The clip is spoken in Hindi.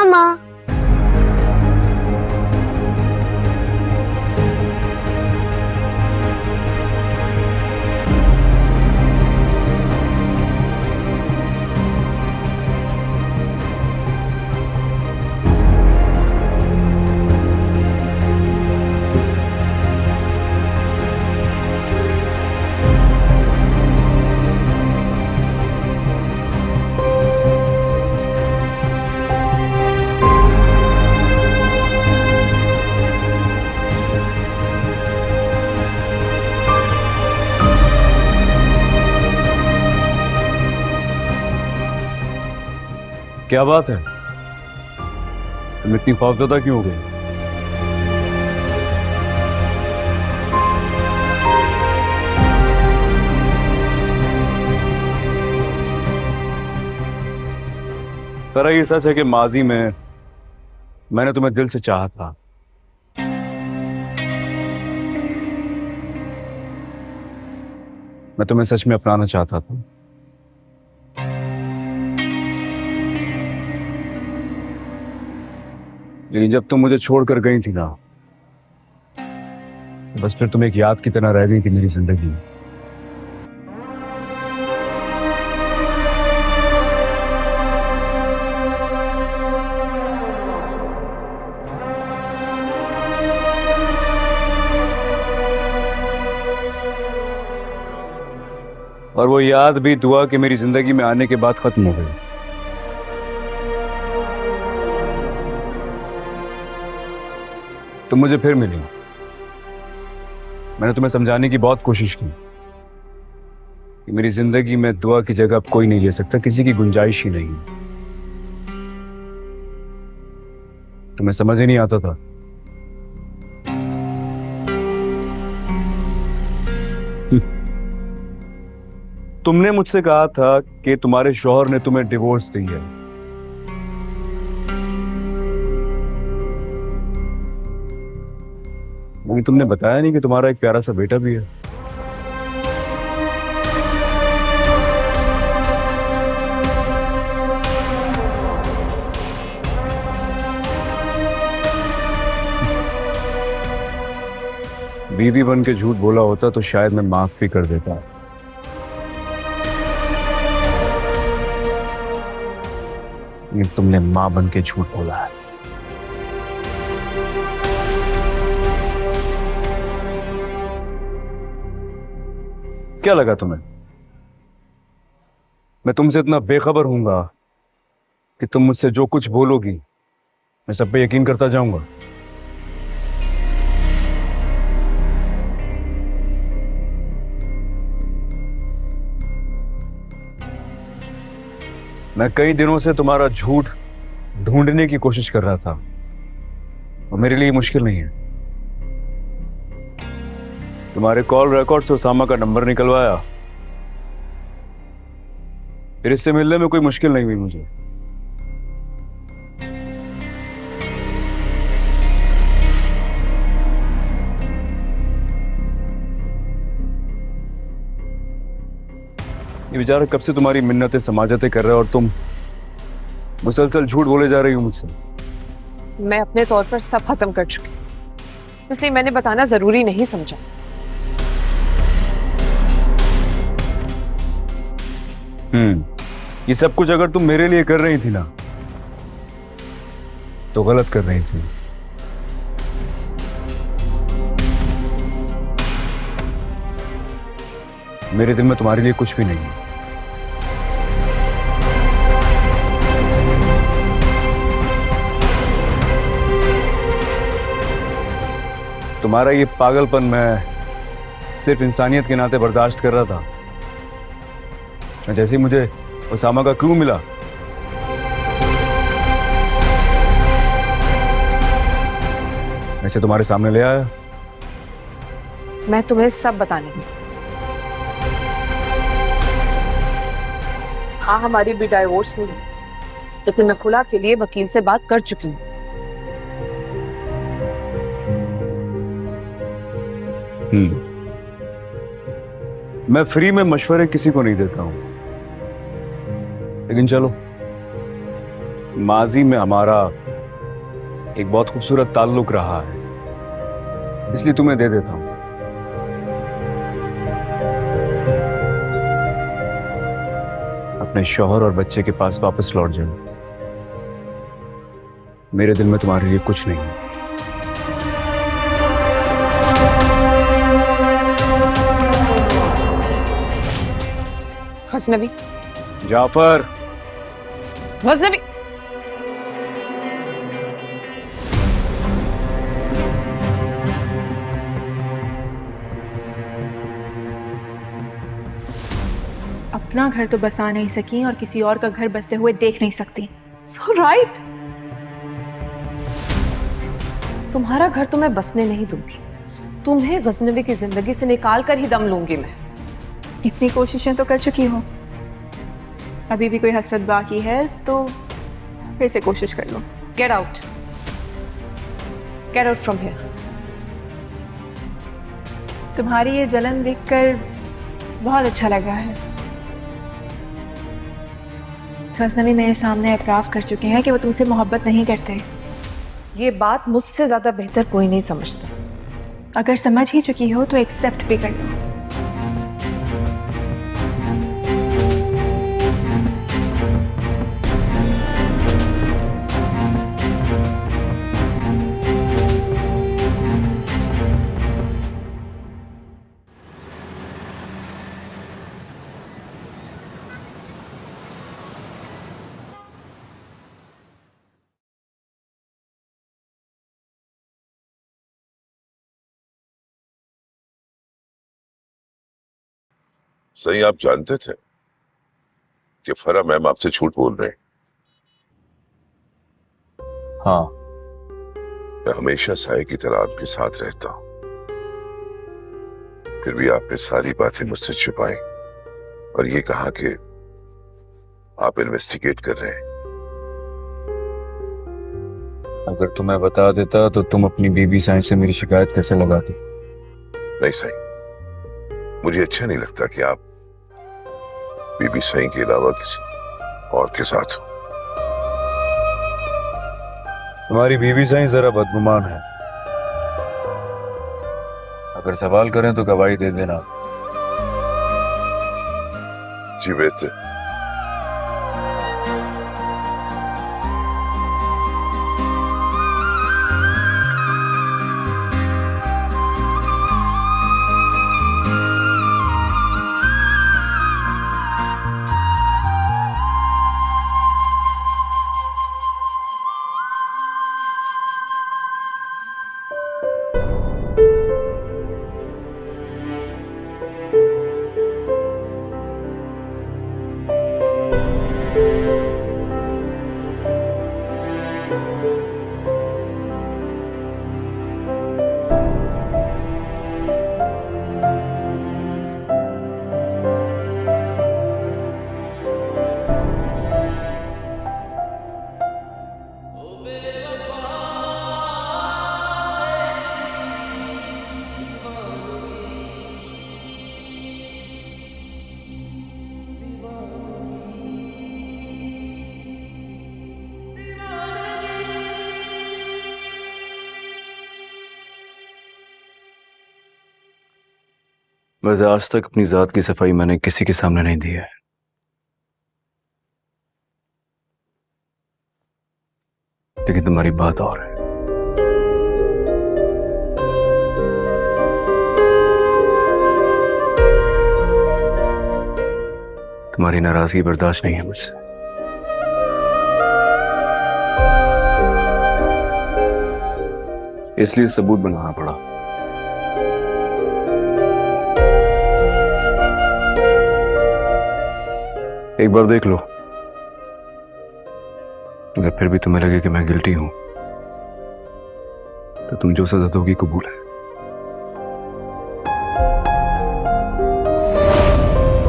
मामा। क्या बात है, तुम इतनी खौफजदा क्यों हो गई? सरा, ये सच है कि माजी में मैंने तुम्हें दिल से चाहा था। मैं तुम्हें सच में अपनाना चाहता था। लेकिन जब तुम मुझे छोड़कर गई थी ना, बस फिर तुम एक याद की तरह रह गई थी मेरी जिंदगी में। और वो याद भी दुआ कि मेरी जिंदगी में आने के बाद खत्म हो गई। तुम मुझे फिर मिली। मैंने तुम्हें समझाने की बहुत कोशिश की कि मेरी जिंदगी में दुआ की जगह अब कोई नहीं ले सकता, किसी की गुंजाइश ही नहीं। तुम्हें समझ ही नहीं आता था। तुमने मुझसे कहा था कि तुम्हारे शौहर ने तुम्हें डिवोर्स दी है। लेकिन तुमने बताया नहीं कि तुम्हारा एक प्यारा सा बेटा भी है। बीवी बन के झूठ बोला होता तो शायद मैं माफ भी कर देता। लेकिन तुमने मां बन के झूठ बोला है। क्या लगा तुम्हें मैं तुमसे इतना बेखबर हूंगा कि तुम मुझसे जो कुछ बोलोगी मैं सब पे यकीन करता जाऊंगा? मैं कई दिनों से तुम्हारा झूठ ढूंढने की कोशिश कर रहा था और मेरे लिए मुश्किल नहीं है। तुम्हारे कॉल रिकॉर्ड से उसामा का नंबर निकलवाया, फिर इससे मिलने में कोई मुश्किल नहीं हुई मुझे। ये बेचारा कब से तुम्हारी मिन्नतें समाजतें कर रहा है और तुम मुसलसल झूठ बोले जा रही हो मुझसे। मैं अपने तौर पर सब खत्म कर चुकी, इसलिए मैंने बताना जरूरी नहीं समझा। ये सब कुछ अगर तुम मेरे लिए कर रही थी ना तो गलत कर रही थी। मेरे दिल में तुम्हारे लिए कुछ भी नहीं है। तुम्हारा ये पागलपन मैं सिर्फ इंसानियत के नाते बर्दाश्त कर रहा था। जैसे ही मुझे उसामा का क्लू मिला, वैसे तुम्हारे सामने ले आया। मैं तुम्हें सब बताने की। हाँ, हमारी भी डाइवोर्स नहीं है, लेकिन मैं खुला के लिए वकील से बात कर चुकी हूँ। मैं फ्री में मशवरे किसी को नहीं देता हूं, लेकिन चलो माजी में हमारा एक बहुत खूबसूरत ताल्लुक रहा है, इसलिए तुम्हें दे देता हूं। अपने शौहर और बच्चे के पास वापस लौट जाओ। मेरे दिल में तुम्हारे लिए कुछ नहीं है। गजनबी, जाफर, गजनबी। अपना घर तो बसा नहीं सकी और किसी और का घर बसते हुए देख नहीं सकती। So right. तुम्हारा घर तो मैं बसने नहीं दूंगी, तुम्हें गजनबी की जिंदगी से निकाल कर ही दम लूंगी मैं। इतनी कोशिशें तो कर चुकी हो, अभी भी कोई हसरत बाकी है तो फिर से कोशिश कर लो। Get out. Get out from here. तुम्हारी ये जलन देखकर बहुत अच्छा लगा है। गजनबी मेरे सामने एतराफ़ कर चुके हैं कि वो तुमसे मोहब्बत नहीं करते। ये बात मुझसे ज्यादा बेहतर कोई नहीं समझता। अगर समझ ही चुकी हो तो एक्सेप्ट भी कर लो। सही आप जानते थे कि फरा मैम आपसे झूठ बोल रहे हैं? हाँ, मैं हमेशा साये की तरह आपके साथ रहता हूं, फिर भी आपने सारी बातें मुझसे छुपाई और ये कहा कि आप इन्वेस्टिगेट कर रहे हैं। अगर तुम्हें बता देता तो तुम अपनी बीबी साईं से मेरी शिकायत कैसे लगाती? नहीं सही, मुझे अच्छा नहीं लगता कि आप बीबी सही के अलावा किसी और के साथ हो। तुम्हारी बीबी साईं जरा बदगुमान है, अगर सवाल करें तो गवाही दे देना। जी बेहतर। वैसे आज तक अपनी जात की सफाई मैंने किसी के सामने नहीं दी है, लेकिन तुम्हारी बात और है। तुम्हारी नाराजगी बर्दाश्त नहीं है मुझसे। इसलिए सबूत बनाना पड़ा। एक बार देख लो, अगर फिर भी तुम्हें लगे कि मैं गिल्टी हूं तो तुम जो सजा दोगी कबूल है।